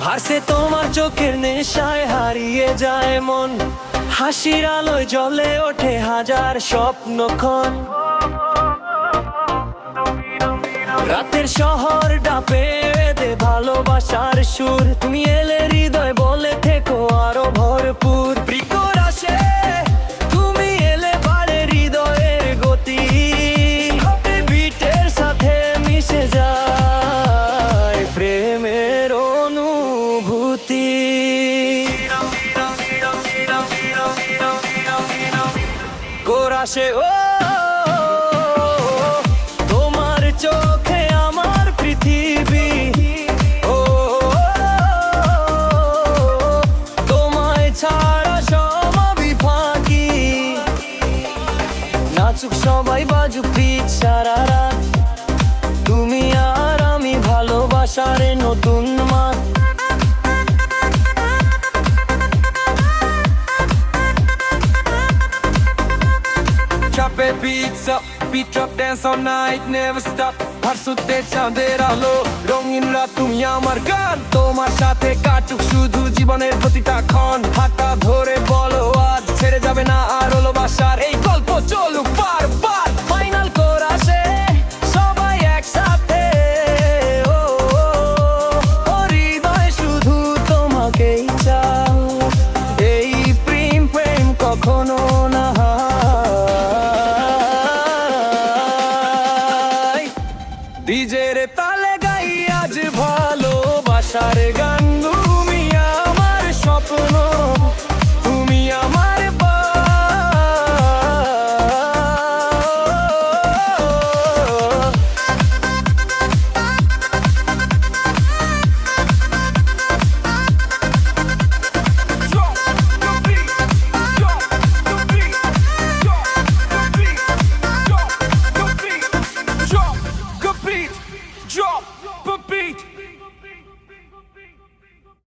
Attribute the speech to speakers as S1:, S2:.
S1: হাসে তোমার চোখের নেশায় হারিয়ে যায় মন, হাসির আলোয় জ্বলে ওঠে হাজার স্বপ্নক্ষণ। রাতের শহর ডাপে দে ভালোবাসার সুর, তুমি এলে হৃদয় বলে থেকো আরো ভরপুর। প্রিকর আসে তুমি এলে বাড়ে হৃদয়ের গতি, বিটের সাথে মিশে যায় প্রেমের অনুভূতি। কোরাসে ও তোমার চোখে আমার পৃথিবী, ও তোমায় ছাড়া সব আমি ফাঁকি। নাচুক সবাই বাজুক পিচ সারা রাত, তুমি আর আমি ভালোবাসার নতুন মাঠ।
S2: Drop it, beats up, beat drop, dance all night, never stop. ভার্সুতে চাঁদের আলো, রঙিন রাত তুমি আমার গান। তোমার সাথে কাটুক শুধু জীবনের প্রতিটা ক্ষণ। হাতটা ধরে বলো আজ ছেড়ে যাবে না আর ভালোবাসার এই গল্প চলুক বারবার।
S1: ফাইনাল কোরাসে সবাই একসাথে, ও হৃদয় শুধু তোমাকেই